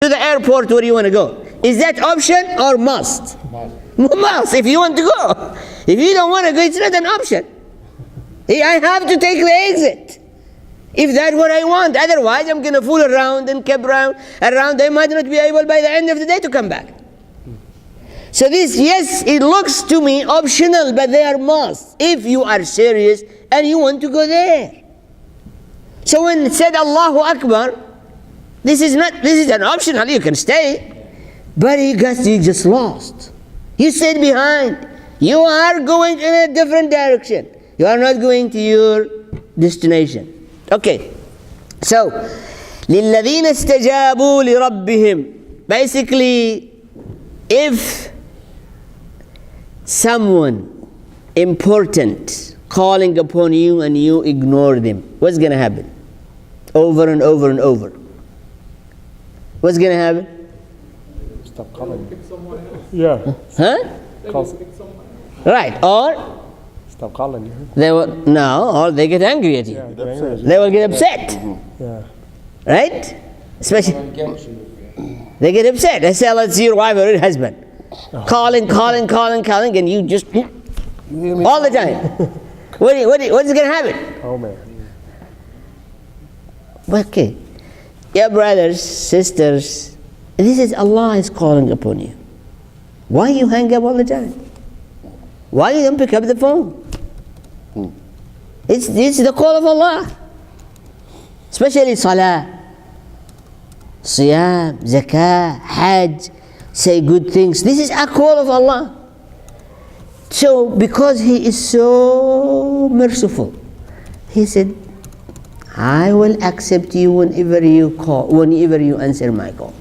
to the airport where you want to go. Is that option or must? Must, if you want to go. If you don't want to go, it's not an option. I have to take the exit. If that's what I want. Otherwise, I'm going to fool around and keep around. I might not be able by the end of the day to come back. So this, yes, it looks to me optional, but they are must. If you are serious and you want to go there. So when it said Allahu Akbar, this is an optional, you can stay. But you just lost. You stayed behind. You are going in a different direction. You are not going to your destination. Okay. So, لِلَّذِينَ اسْتَجَابُوا لِرَبِّهِمْ. Basically, if someone important calling upon you and you ignore them, what's going to happen? Over and over and over. What's going to happen? Stop calling. Yeah. Huh? Right. Or stop calling you. they will or they get angry at you. Yeah, they will get upset. Yeah. Right? Especially they get upset. They say, let's see your wife or your husband. Calling, and you just all the time. What's going to happen? Oh man. Okay. Yeah, brothers, sisters, this is Allah is calling upon you. Why you hang up all the time? Why you don't pick up the phone? It's the call of Allah. Especially Salah, Siyam, Zakah, Hajj, say good things. This is a call of Allah. So because He is so merciful, He said, I will accept you whenever you answer my call.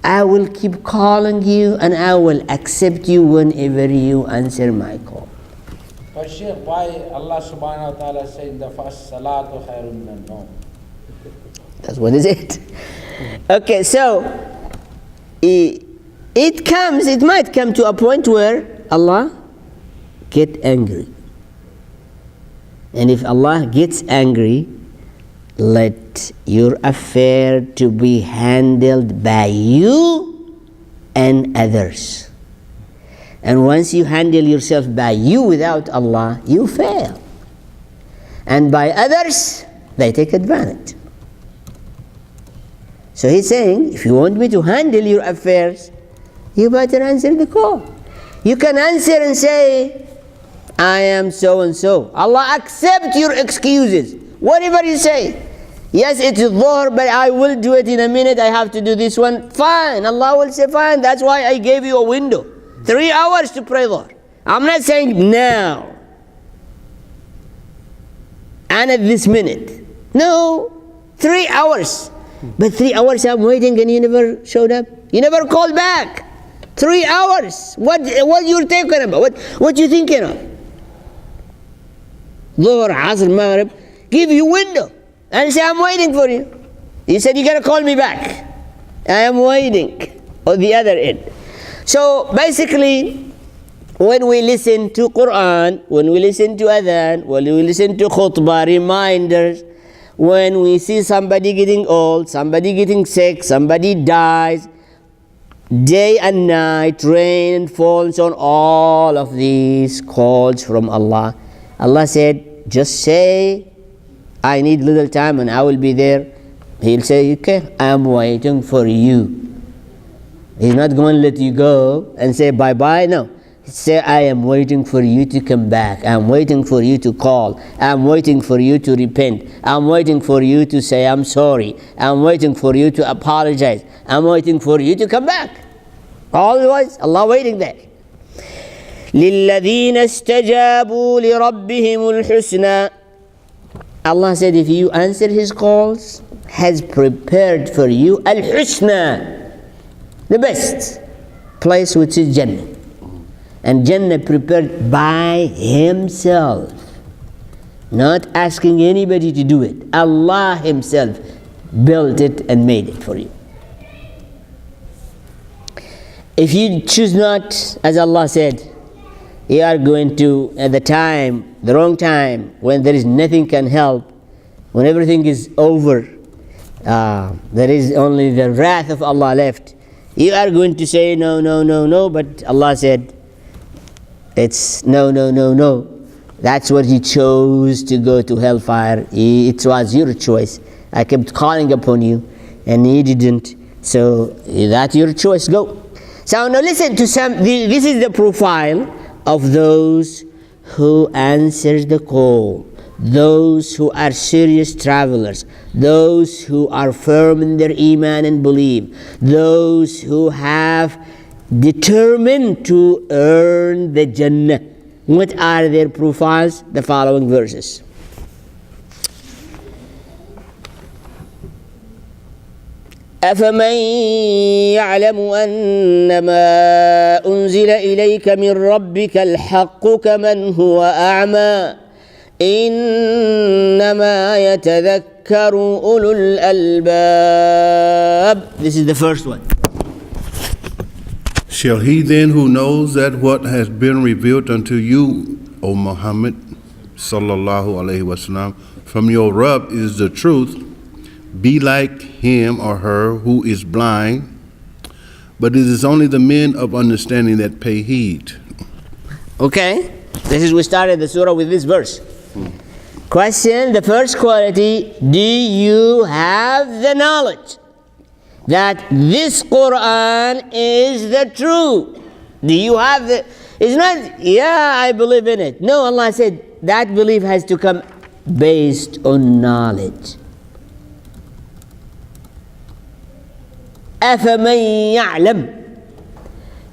I will keep calling you and I will accept you whenever you answer my call. But Shaykh, why Allah subhanahu wa ta'ala said in the first salatu khairun min an-nawm? That's what is it. Okay, so it might come to a point where Allah get angry. And if Allah gets angry, let your affair to be handled by you and others. And once you handle yourself by you without Allah, you fail. And by others, they take advantage. So He's saying, if you want me to handle your affairs, you better answer the call. You can answer and say, I am so and so. Allah accept your excuses. Whatever you say. Yes, it's Dhuhr, but I will do it in a minute. I have to do this one. Fine. Allah will say, fine. That's why I gave you a window. 3 hours to pray Dhuhr. I'm not saying now. And at this minute. No. 3 hours. But 3 hours I'm waiting and you never showed up. You never called back. 3 hours. What you're thinking about? What you thinking of? Dhuhr, Asr, Maghrib. Give you window. And say, I'm waiting for you. He said, you gotta call me back. I am waiting on the other end. So basically, when we listen to Quran, when we listen to Adhan, when we listen to khutbah, reminders, when we see somebody getting old, somebody getting sick, somebody dies, day and night, rain and falls on all of these calls from Allah. Allah said, just say, I need little time and I will be there. He'll say, okay, I'm waiting for you. He's not going to let you go and say bye-bye. No. He'll say, I am waiting for you to come back. I'm waiting for you to call. I'm waiting for you to repent. I'm waiting for you to say, I'm sorry. I'm waiting for you to apologize. I'm waiting for you to come back. Always, Allah waiting there. لِلَّذِينَ اسْتَجَابُوا لِرَبِّهِمُ الْحُسْنَى. Allah said, if you answer His calls, has prepared for you al-husna, the best place, which is Jannah. And Jannah prepared by Himself, not asking anybody to do it. Allah Himself built it and made it for you. If you choose not, as Allah said, you are going to, at the wrong time, when there is nothing can help, when everything is over, There is only the wrath of Allah left. You are going to say no, no, no, no, but Allah said it's no, no, no, no. That's what you chose, to go to hellfire. It was your choice. I kept calling upon you and you didn't. So that's your choice, go. So now listen to this is the profile of those who answer the call. Those who are serious travelers, those who are firm in their iman and belief, those who have determined to earn the Jannah. What are their profiles? The following verses. أفمن يعلم أنما أنزل إليك من ربك الحق كمن هو أعمى إنما يتذكر أولو الألباب. This is the first one. Shall he then who knows that what has been revealed unto you, O Muhammad, sallallahu alaihi wasallam, from your Rabb is the truth, be like him or her who is blind? But it is only the men of understanding that pay heed. Okay, we started the surah with this verse. Question, the first quality, do you have the knowledge that this Quran is the truth? Do you have the, it's not, yeah, I believe in it. No, Allah said that belief has to come based on knowledge. أَفَمَن يَعْلَمْ.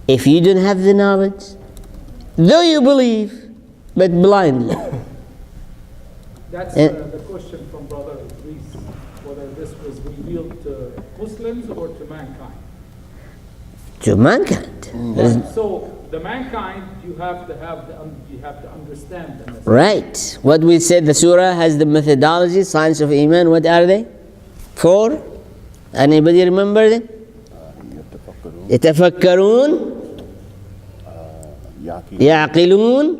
If you don't have the knowledge, though you believe, but blindly. That's the question from Brother Idris, whether this was revealed to Muslims or to mankind. To mankind. So the mankind, you have to understand them. Right. What we said, the surah has the methodology, signs of Iman. What are they? 4. Anybody remember them? يتفكرون يعقلون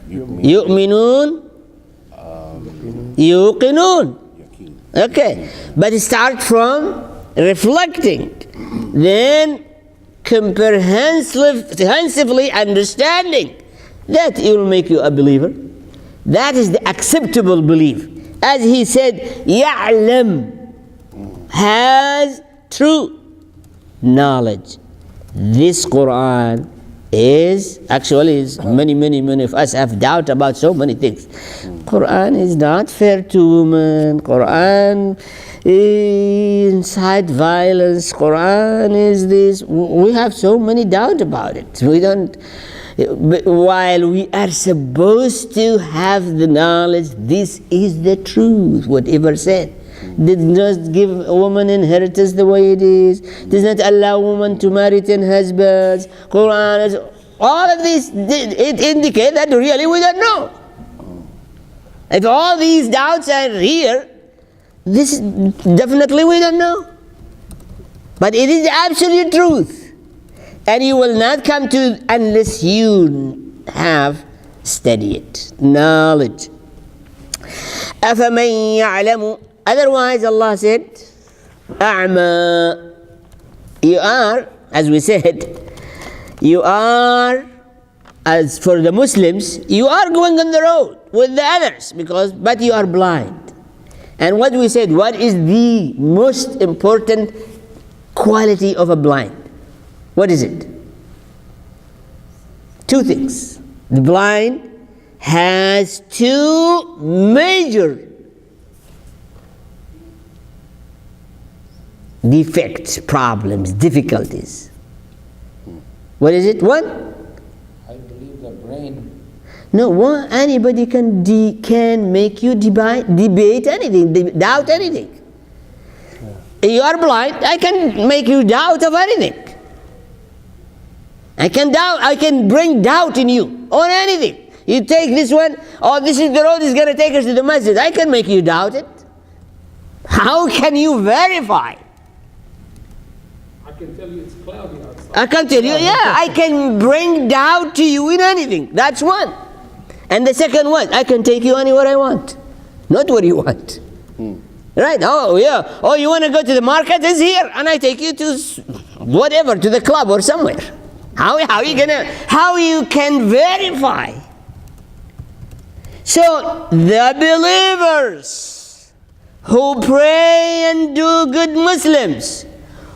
يؤمنون يوقنون. Okay, but start from reflecting, then comprehensively understanding. That it will make you a believer. That is the acceptable belief. As he said, يعلم, has true knowledge. This Quran is many of us have doubt about so many things. Quran is not fair to women. Quran is incite violence. Quran is this. We have so many doubt about it. We don't. While we are supposed to have the knowledge, this is the truth. Whatever said. Did not give a woman inheritance the way it is. Does not allow women to marry 10 husbands. Quran is, all of this, it indicates that really we don't know. If all these doubts are here, this definitely we don't know. But it is the absolute truth. And you will not come to unless you have studied knowledge. أَفَمَن يَعْلَمُ. Otherwise, Allah said, أَعْمَى. You are, as we said, you are, as for the Muslims, you are going on the road with the others, but you are blind. And what we said, what is the most important quality of a blind? What is it? 2 things. The blind has 2 major defects, problems, difficulties. What is it? 1? I believe the brain. No, anybody can make you debate anything, doubt anything. You are blind, I can make you doubt of anything. I can bring doubt in you on anything. You take this one, this is the road is going to take us to the masjid. I can make you doubt it. How can you verify? I can tell you it's cloudy outside. I can tell you, I can bring doubt to you in anything. That's one. And the second one, I can take you anywhere I want, not where you want. Right? Oh, yeah. Oh, you want to go to the market? It's here. And I take you to whatever, to the club or somewhere. How you can verify? So, the believers who pray and do good Muslims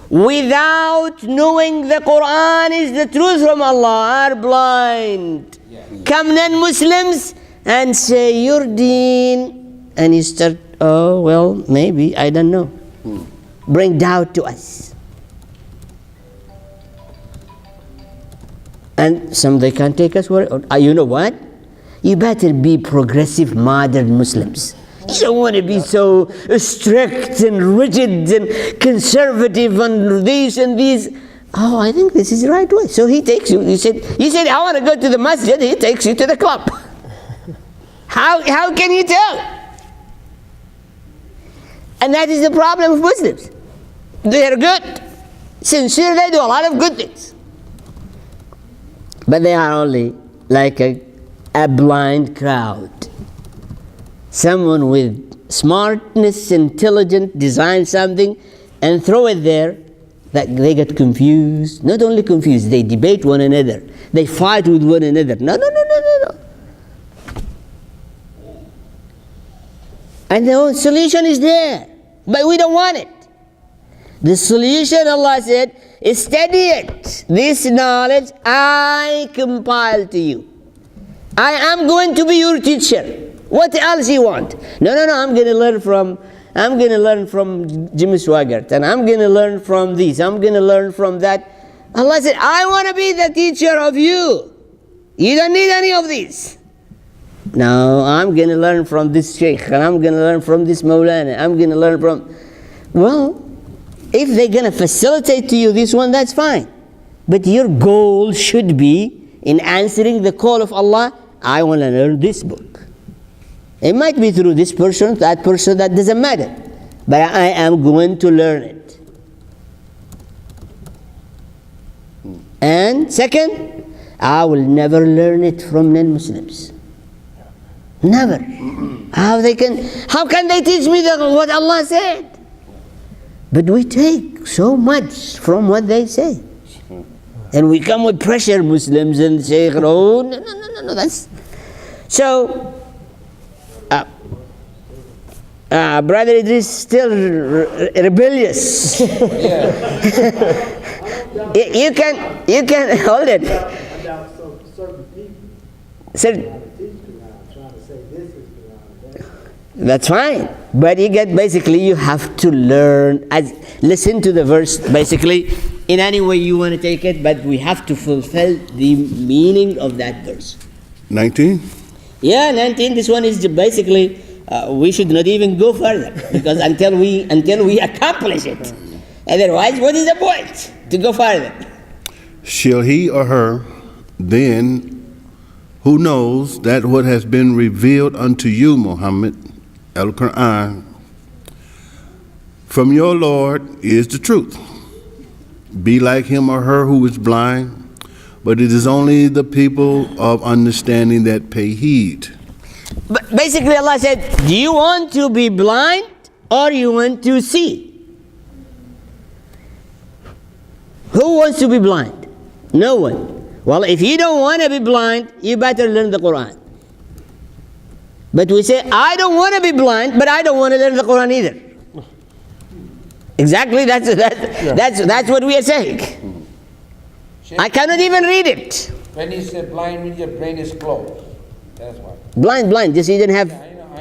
without knowing the Quran is the truth from Allah are blind. Come non-Muslims and say your deen, and you start, oh well, maybe, I don't know. Bring doubt to us. And some they can't take us where, you know what? You better be progressive modern Muslims. You don't want to be so strict and rigid and conservative and this and this. Oh, I think this is the right way. So he takes you. You said, I want to go to the masjid. He takes you to the club. How can you tell? And that is the problem of Muslims. They are good, sincere. They do a lot of good things, but they are only like a blind crowd. Someone with smartness, intelligent, design something and throw it there, that they get confused. Not only confused, they debate one another. They fight with one another. No. And the solution is there, but we don't want it. The solution, Allah said, is study it. This knowledge I compile to you. I am going to be your teacher. What else you want? No, I'm going to learn from Jimmy Swaggart, and I'm going to learn from this, I'm going to learn from that. Allah said, I want to be the teacher of you. You don't need any of these. No, I'm going to learn from this sheikh, and I'm going to learn from this Maulana, I'm going to learn from... Well, if they're going to facilitate to you this one, that's fine. But your goal should be, in answering the call of Allah, I want to learn this book. It might be through this person, that doesn't matter. But I am going to learn it. And second, I will never learn it from non-Muslims. Never. How can they teach me what Allah said? But we take so much from what they say. And we come with pressure, Muslims, and say, oh, no, that's... So, Brother Idris is still rebellious. You can hold it. That's fine. But you have to learn, listen to the verse, basically, in any way you want to take it, but we have to fulfill the meaning of that verse. 19? Yeah, 19. This one is basically, we should not even go further, because until we accomplish it. Otherwise, what is the point to go further? Shall he or her then, who knows that what has been revealed unto you, Muhammad, Al-Quran, from your Lord is the truth. Be like him or her who is blind, but it is only the people of understanding that pay heed. But basically Allah said, do you want to be blind or you want to see? Who wants to be blind? No one. Well, if you don't want to be blind, you better learn the Quran. But we say, I don't want to be blind, but I don't want to learn the Quran either. Exactly, that's what we are saying. I cannot even read it. When you say blind, means your brain is closed. That's why. Blind, just you don't have,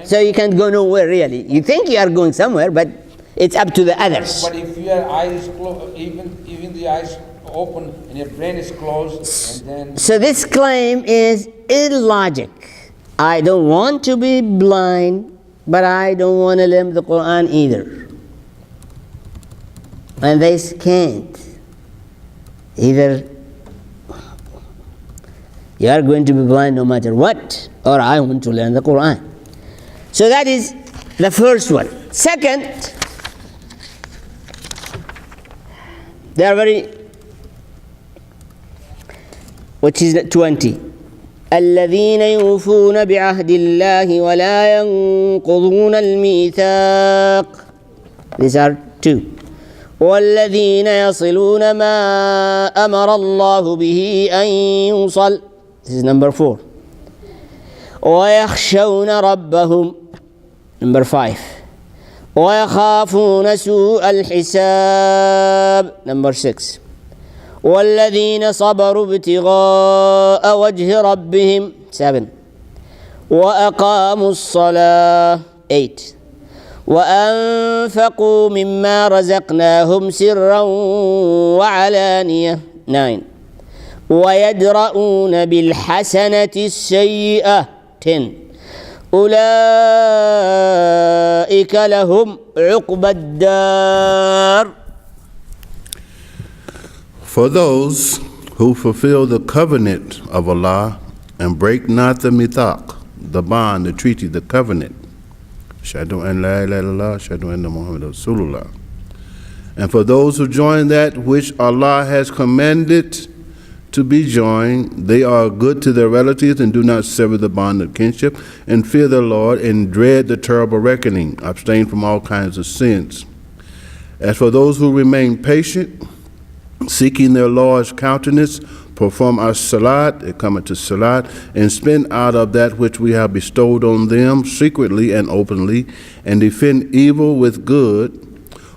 so you can't go nowhere really. You think you are going somewhere, but it's up to the others. But if your eyes closed, even the eyes open and your brain is closed, and then... So this claim is illogic. I don't want to be blind, but I don't want to learn the Quran either. And they can't. Either you are going to be blind no matter what, or I want to learn the Quran. So that is the first one. Second, they are which is 20. الذين يوفون بعهد الله ولا ينقضون الميثاق These are two. وَالَّذِينَ يَصِلُونَ مَا أَمَرَ اللَّهُ بِهِ أَن يُوصَلَ. This is number 4. وَيَخْشَوْنَ رَبَّهُمْ. Number 5. وَيَخَافُونَ سُوءَ الْحِسَابِ. Number 6. وَالَّذِينَ صَبَرُوا ابْتِغَاءَ وَجْهِ رَبِّهِمْ. 7. وَأَقَامُوا الصَّلَاةَ. 8. وأنفقوا مما رزقناهم سرا وعلانية. 9. ويدرؤون بالحسنة السيئة. 10. أولئك لهم عقبى الدار. For those who fulfill the covenant of Allah and break not the mithaq, the bond, the treaty, the covenant, Shadu an la ilaha illallah, shadu anna Muhammad Rasulullah. And for those who join that which Allah has commanded to be joined, they are good to their relatives and do not sever the bond of kinship, and fear the Lord and dread the terrible reckoning, abstain from all kinds of sins. As for those who remain patient, seeking their Lord's countenance, perform our salat, they come into salat, and spend out of that which we have bestowed on them secretly and openly, and defend evil with good,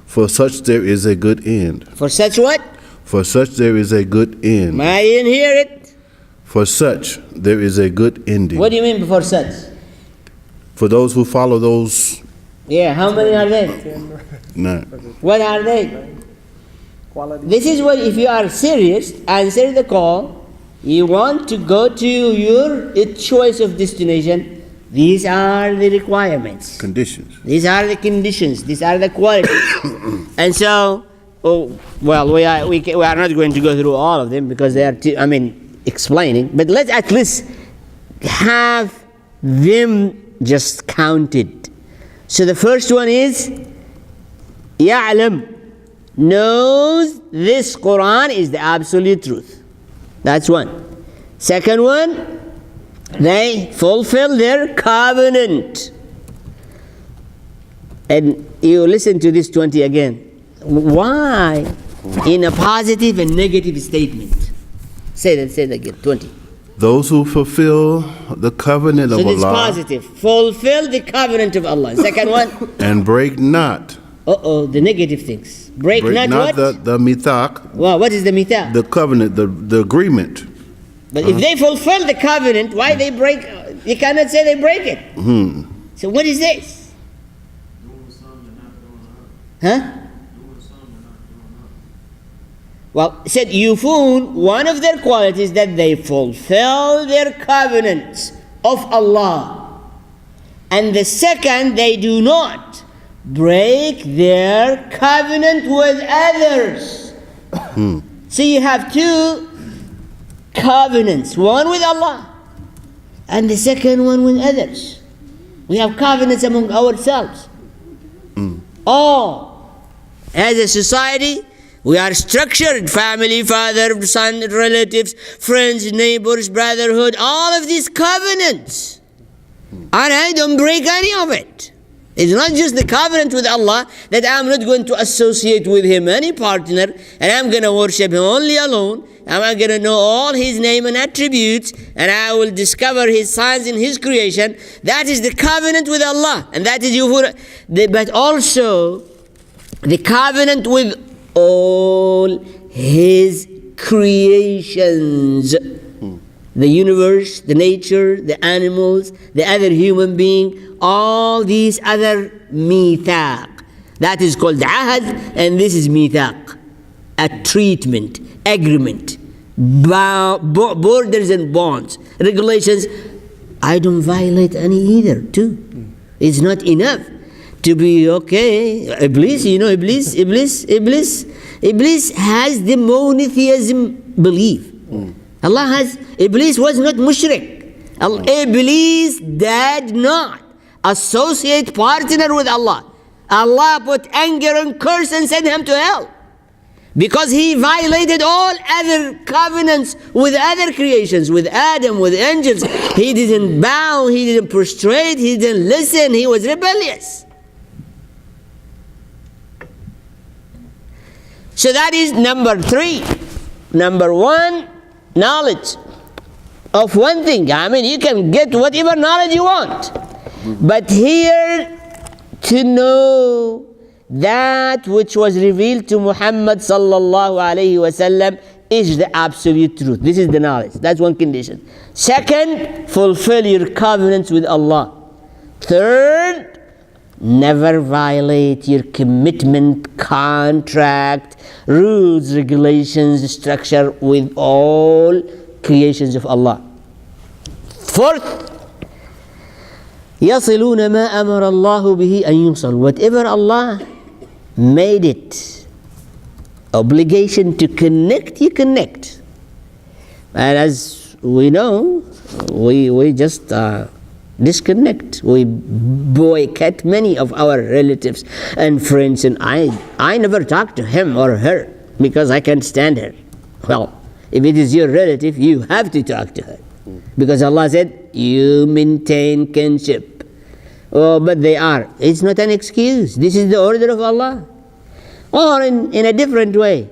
for such there is a good end. For such what? For such there is a good end. I didn't hear it. For such there is a good ending. What do you mean for such? For those who follow those. Yeah, how many are they? Nah. What are they? This is what, if you are serious, answer the call. You want to go to your choice of destination. These are the requirements. Conditions. These are the conditions. These are the qualities. And so, we are not going to go through all of them because they are, explaining. But let's at least have them just counted. So the first one is يعلم. Knows this Quran is the absolute truth. That's one. Second one, they fulfill their covenant. And you listen to this 20 again. Why? In a positive and negative statement. Say that again, 20. Those who fulfill the covenant of Allah. So this is positive. Fulfill the covenant of Allah. Second one. And break not. The negative things. Break not what? The mithaq. Well, what is the mithaq? The covenant, the agreement. But if they fulfill the covenant, why they break? You cannot say they break it. So what is this? Huh? Well, it said Yufun, one of their qualities that they fulfill their covenants of Allah. And the second, they do not break their covenant with others. So you have two covenants, one with Allah and the second one with others. We have covenants among ourselves. As a society, we are structured: family, father, son, relatives, friends, neighbors, brotherhood, all of these covenants. And I don't break any of it. It's not just the covenant with Allah that I'm not going to associate with Him any partner, and I'm going to worship Him only alone. I'm going to know all His name and attributes, and I will discover His signs in His creation. That is the covenant with Allah, and that is but also the covenant with all His creations. The universe, the nature, the animals, the other human being, all these other mithaq. That is called ahad, and this is mithaq. A treatment, agreement, borders and bonds, regulations. I don't violate any either, too. It's not enough to be okay. Iblis has the monotheism belief. Iblis was not mushrik. Iblis did not associate partner with Allah. Allah put anger and curse and sent him to hell because he violated all other covenants with other creations, with Adam, with angels. He didn't bow, he didn't prostrate, he didn't listen, he was rebellious. So that is number 3. Number 1, knowledge of one thing. I mean, you can get whatever knowledge you want. But here, to know that which was revealed to Muhammad sallallahu alayhi wasallam is the absolute truth. This is the knowledge. That's one condition. Second, fulfill your covenants with Allah. Third, never violate your commitment, contract, rules, regulations, structure with all creations of Allah. Fourth, يَصِلُونَ مَا أَمَرَ اللَّهُ بِهِ أَن يُوصَلْ. Whatever Allah made it obligation to connect, you connect. And as we know, we just disconnect. We boycott many of our relatives and friends, and I never talk to him or her because I can't stand her. Well, if it is your relative, you have to talk to her, because Allah said, you maintain kinship. Oh, but they are. It's not an excuse. This is the order of Allah. Or in a different way,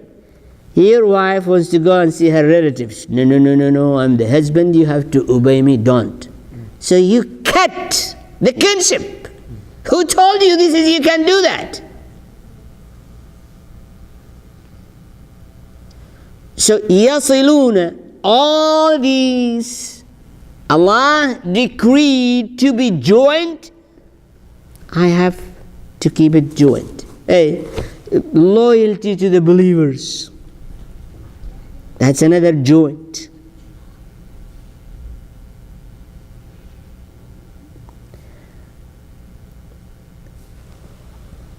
your wife wants to go and see her relatives. No, I'm the husband, you have to obey me. Don't. So you cut the kinship. Who told you this is, you can do that? So yasiluna, all these Allah decreed to be joined, I have to keep it joined. Hey, loyalty to the believers, that's another joint.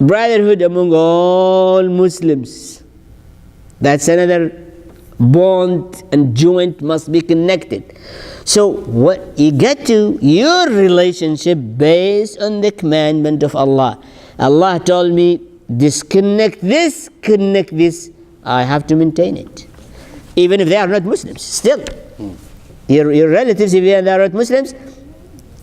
Brotherhood among all Muslims, that's another bond, and joint must be connected. So what you get to your relationship based on the commandment of Allah. Allah told me, disconnect this, connect this. I have to maintain it, even if they are not Muslims. Still, your relatives, if they are not Muslims,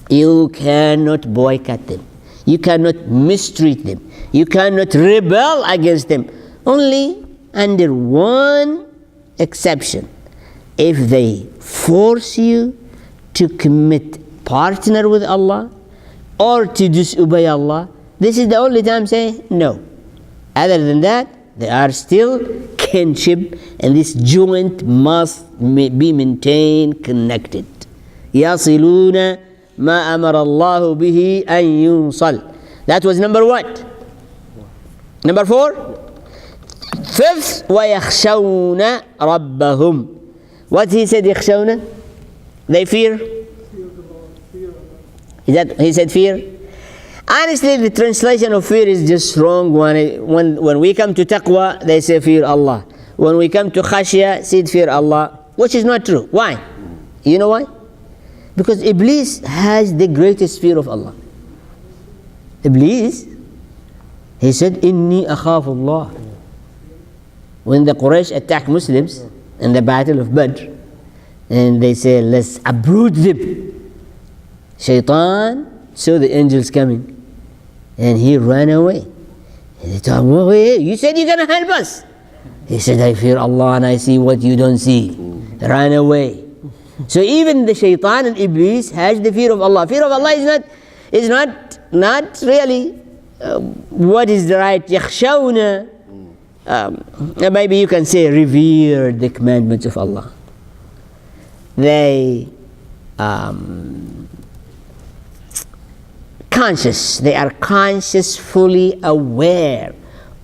you cannot boycott them. You cannot mistreat them. You cannot rebel against them. Only under one exception: if they force you to commit partner with Allah or to disobey Allah, this is the only time say no. Other than that, they are still kinship, and this joint must be maintained, connected. يَصِلُونَ مَا أَمَرَ اللَّهُ بِهِ أَن يُوصَلْ. That was number 1. Number 4, fifth, وَيَخْشَوْنَ رَبَّهُمْ. What he said, يَخْشَوْنَ? They fear? Is that, he said fear? Honestly, the translation of fear is just wrong. When we come to taqwa, they say fear Allah. When we come to khashya, say fear Allah, which is not true. Why? You know why? Because Iblis has the greatest fear of Allah. Iblis, he said, Inni akhafu Allah. When the Quraysh attacked Muslims in the battle of Badr, and they say, let's uproot them. Shaitan saw the angels coming, and he ran away. And they told him, wait, you said you're going to help us. He said, I fear Allah and I see what you don't see. Ran away. So even the Shaitan and Iblis has the fear of Allah. Fear of Allah is not really what is the right. يَخْشَوْنَ, maybe you can say revere the commandments of Allah. They conscious, they are conscious, fully aware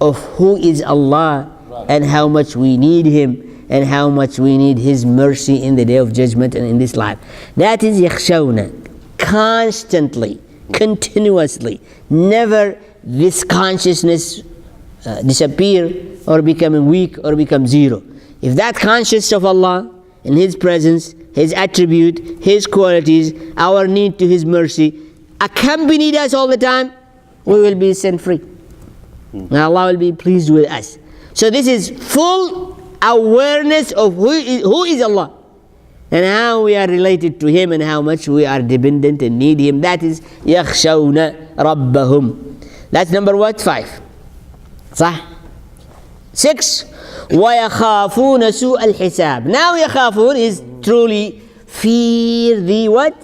of who is Allah and how much we need Him and how much we need His mercy in the day of judgment and in this life. That is yakhshawna, constantly, continuously. Never this consciousness disappear or becoming weak or become zero. If that conscious of Allah and His presence, His attribute, His qualities, our need to His mercy accompanied us all the time, we will be sin free. And Allah will be pleased with us. So this is full awareness of who is Allah and how we are related to Him and how much we are dependent and need Him. That is يَخْشَوْنَ رَبَّهُمْ. That's number what? 5. صح. 6, وَيَخَافُونَ سُوءَ الْحِسَابِ. Now يَخَافُون is truly fear the what?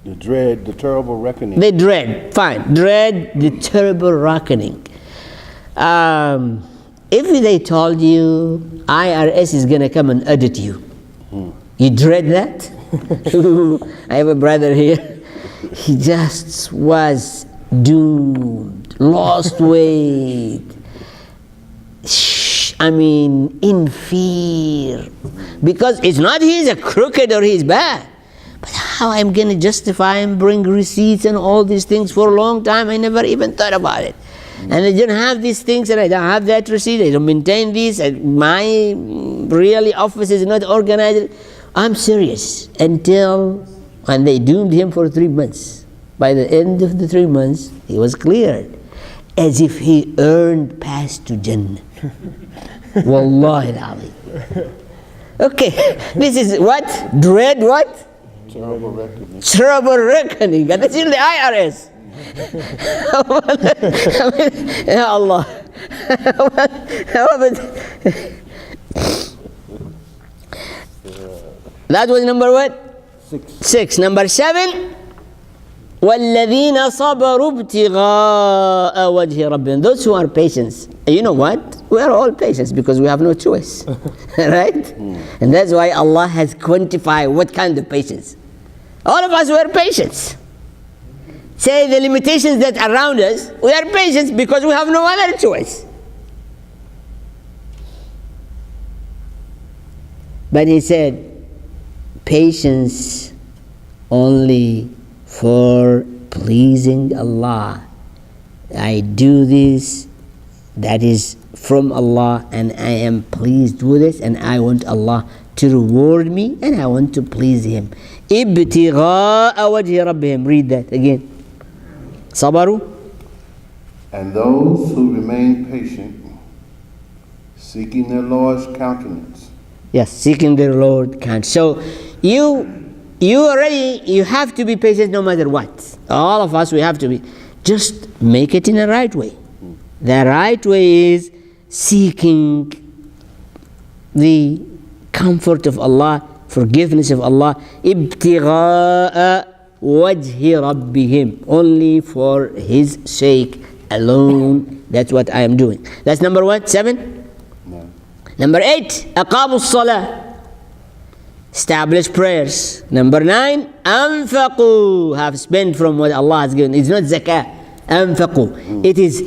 The dread, the terrible reckoning. The dread, fine. Dread the terrible reckoning. If they told you IRS is going to come and audit you, you dread that? I have a brother here. He just was doomed, lost weight. I mean, in fear. Because it's not he's a crooked or he's bad. But how I'm going to justify and bring receipts and all these things for a long time? I never even thought about it. And I don't have these things and I don't have that receipt. I don't maintain this. And my really office is not organized. I'm serious. And they doomed him for 3 months. By the end of the 3 months, he was cleared. As if he earned pass to Jannah. Wallahi al-Azim. Okay, this is what? Dread what? Terrible reckoning. Terrible reckoning. And that's in the IRS. I mean, Ya Allah. That was number what? 6. Number 7. وَالَّذِينَ صَبَرُوا ابْتِغَاءَ وَجْهِ رَبِّهِمْ. Those who are patient. You know what? We are all patient because we have no choice. Right? And that's why Allah has quantified what kind of patience. All of us were patient. Say the limitations that are around us, we are patient because we have no other choice. But he said, patience only for pleasing Allah. I do this, that is from Allah, and I am pleased with it, and I want Allah to reward me, and I want to please Him. ابتغاء وجه ربهم. Read that again. صبروا. And those who remain patient, seeking their Lord's countenance. Yes, seeking their Lord count. So you have to be patient no matter what. All of us, we have to be. Just make it in the right way. The right way is seeking the comfort of Allah, forgiveness of Allah. ابتغاء وجه ربهم. Only for His sake alone. That's what I am doing. That's number what? 7? No. Number 8, أقاموا الصلاة. Establish prayers. Number 9, أنفقوا. Have spent from what Allah has given. It's not zakah. أنفقوا. It is,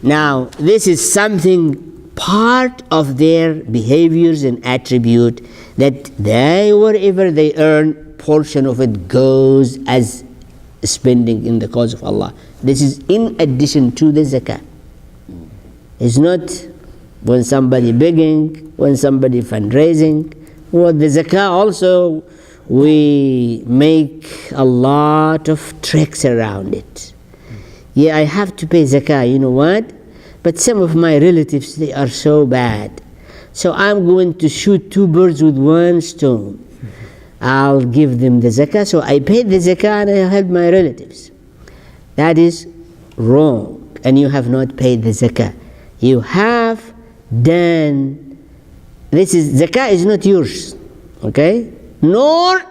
now this is something part of their behaviors and attribute that they, wherever they earn, portion of it goes as spending in the cause of Allah. This is in addition to the zakah. It's not when somebody begging, when somebody fundraising. Well, the zakah also, we make a lot of tricks around it. Yeah, I have to pay zakah, you know what? But some of my relatives, they are so bad. So I'm going to shoot 2 birds with 1 stone. I'll give them the zakah. So I paid the zakah and I help my relatives. That is wrong. And you have not paid the zakah. You have done, this is, zakah is not yours. Okay? Nor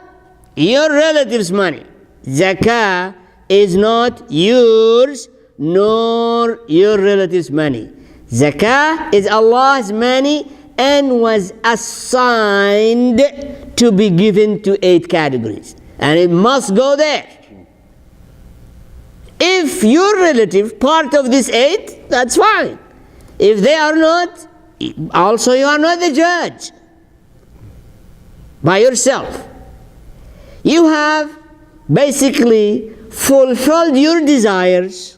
your relatives' money. Zakah is not yours, nor your relatives' money. Zakah is Allah's money and was assigned to be given to 8 categories. And it must go there. If your relative part of this 8, that's fine. If they are not, also you are not the judge. By yourself. You have basically fulfilled your desires.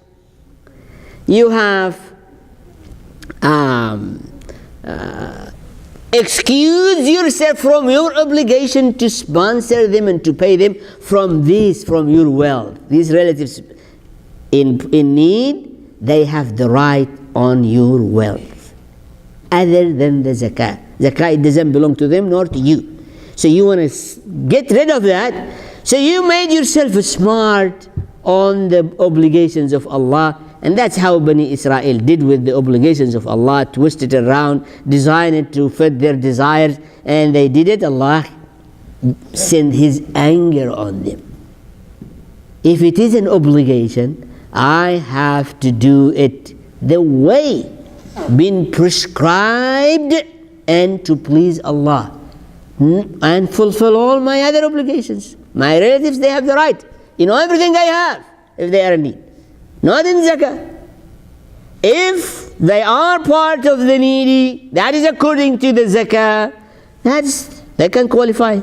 You have excused yourself from your obligation to sponsor them and to pay them from your wealth. These relatives in need, they have the right on your wealth. Other than the zakah. Zakah, it doesn't belong to them nor to you. So you want to get rid of that. So you made yourself smart on the obligations of Allah And that's how Bani Israel did with the obligations of Allah, twist it around, design it to fit their desires, and they did it. Allah sent His anger on them. If it is an obligation, I have to do it the way been prescribed and to please Allah, and fulfill all my other obligations. My relatives, they have the right. Everything I have if they are in need. Not in zakah. If they are part of the needy, that is according to the zakah, they can qualify.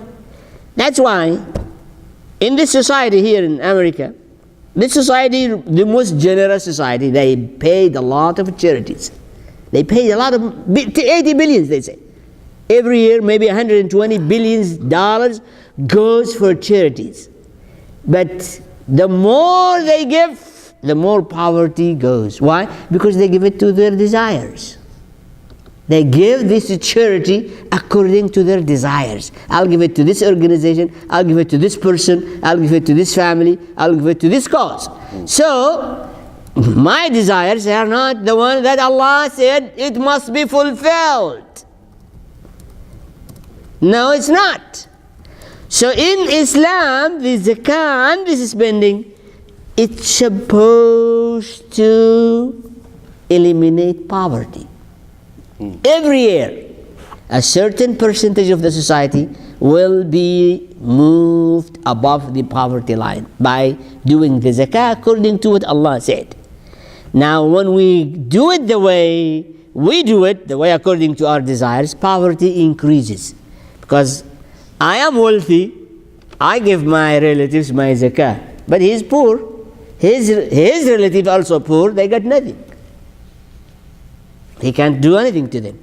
That's why in this society here in America, this society, the most generous society, they paid a lot of charities. They paid a lot of, 80 billions they say. Every year, maybe $120 billion goes for charities. But the more they give, the more poverty goes. Why? Because they give it to their desires. They give this charity according to their desires. I'll give it to this organization, I'll give it to this person, I'll give it to this family, I'll give it to this cause. So, my desires are not the one that Allah said it must be fulfilled. No, it's not. So in Islam, the zakah and this spending, it's supposed to eliminate poverty. Every year, a certain percentage of the society will be moved above the poverty line by doing the zakah according to what Allah said. Now, when we do it the way we do it, the way according to our desires, poverty increases. Because I am wealthy, I give my relatives my zakah, but he is poor. His relatives also poor, they got nothing. He can't do anything to them.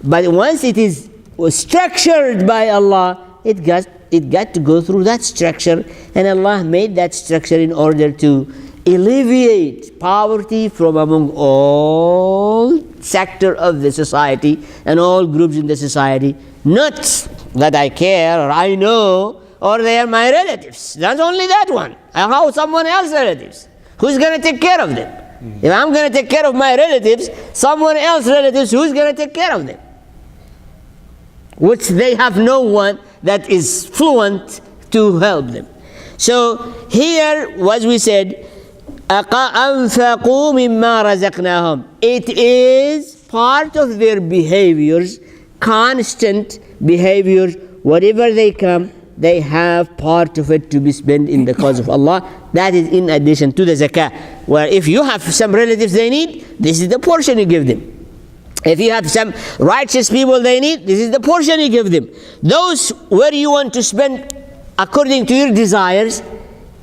But once it is structured by Allah, it got to go through that structure, and Allah made that structure in order to alleviate poverty from among all sector of the society and all groups in the society. Not that I care or I know or they are my relatives. That's only that one. How someone else's relatives? Who's going to take care of them? If I'm going to take care of my relatives, someone else's relatives, who's going to take care of them? Which they have no one that is fluent to help them. So here, as we said, أَنْفَقُوا مِمَّا رَزَقْنَاهُمْ. It is part of their behaviors, constant behaviors, whatever they come, they have part of it to be spent in the cause of Allah. That is in addition to the zakah. Where if you have some relatives they need, this is the portion you give them. If you have some righteous people they need, this is the portion you give them. Those where you want to spend according to your desires,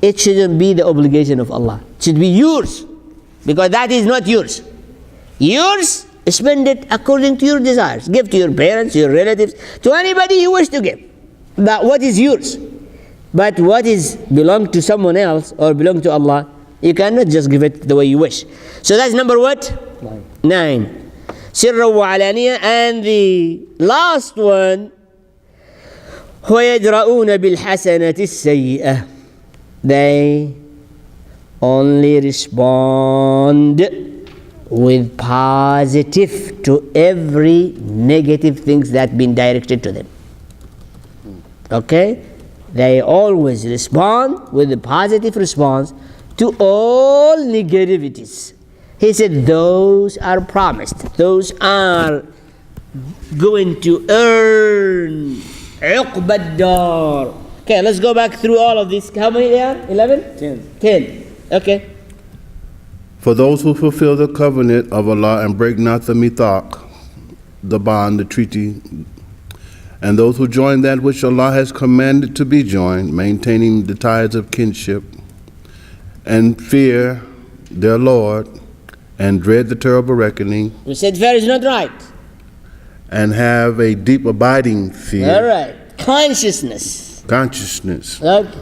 it shouldn't be the obligation of Allah. It should be yours. Because that is not yours. Yours, spend it according to your desires. Give to your parents, your relatives, to anybody you wish to give. That what is yours. But what is belong to someone else or belong to Allah, you cannot just give it the way you wish. So that's number what? 9. Sirra wa alaniya. And the last one, وَيَدْرَؤُونَ بِالْحَسَنَةِ السَّيِّئَةِ. They only respond with positive to every negative things that been directed to them. Okay? They always respond with a positive response to all negativities. He said those are promised. Those are going to earn عقب الدار. Okay, let's go back through all of these. How many there are? 11? 10. Okay. For those who fulfill the covenant of Allah and break not the mithaq, the bond, the treaty, and those who join that which Allah has commanded to be joined, maintaining the ties of kinship, and fear their Lord, and dread the terrible reckoning. We said fear is not right. And have a deep abiding fear. All right. Consciousness. Okay.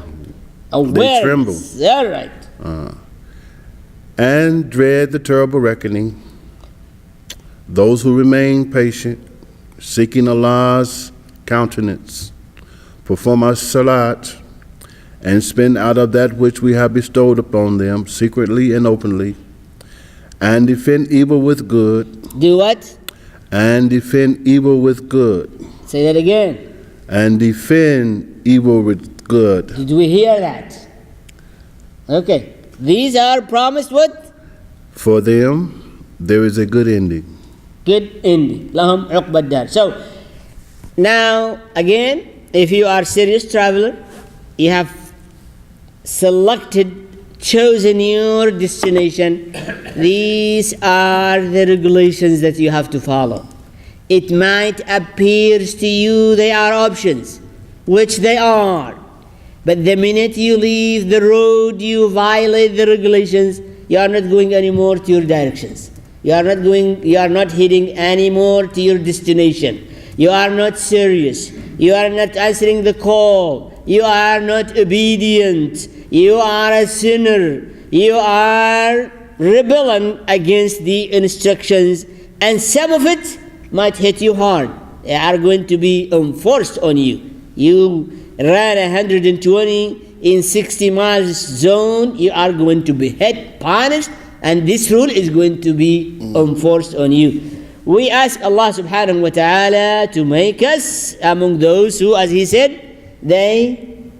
Awareness. They tremble. All right. And dread the terrible reckoning. Those who remain patient, seeking Allah's countenance, perform our salat, and spend out of that which we have bestowed upon them, secretly and openly, And defend evil with good. Do what? And defend evil with good. Say that again. And defend evil with good. Did we hear that? Okay. These are promised what? For them, there is a good ending. Good ending. Lahum uqbad dar. So, now, again, if you are serious traveler, you have chosen your destination, these are the regulations that you have to follow. It might appear to you they are options, which they are. But the minute you leave the road, you violate the regulations, you are not going anymore to your directions. You are not heading anymore to your destination. You are not serious. You are not answering the call. You are not obedient. You are a sinner. You are rebelling against the instructions, and some of it might hit you hard. They are going to be enforced on you. You ran 120 in 60 miles zone, you are going to be hit, punished, and this rule is going to be enforced on you. We ask Allah subhanahu wa ta'ala to make us among those who, as He said, they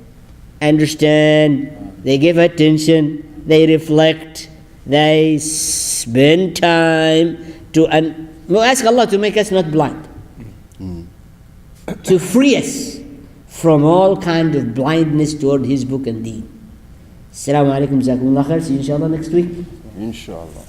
understand, they give attention, they reflect, they spend time to, and we ask Allah to make us not blind, to free us from all kind of blindness toward His book and deen. Assalamu alaikum, jazakumullah khair. See you inshallah next week. Inshallah.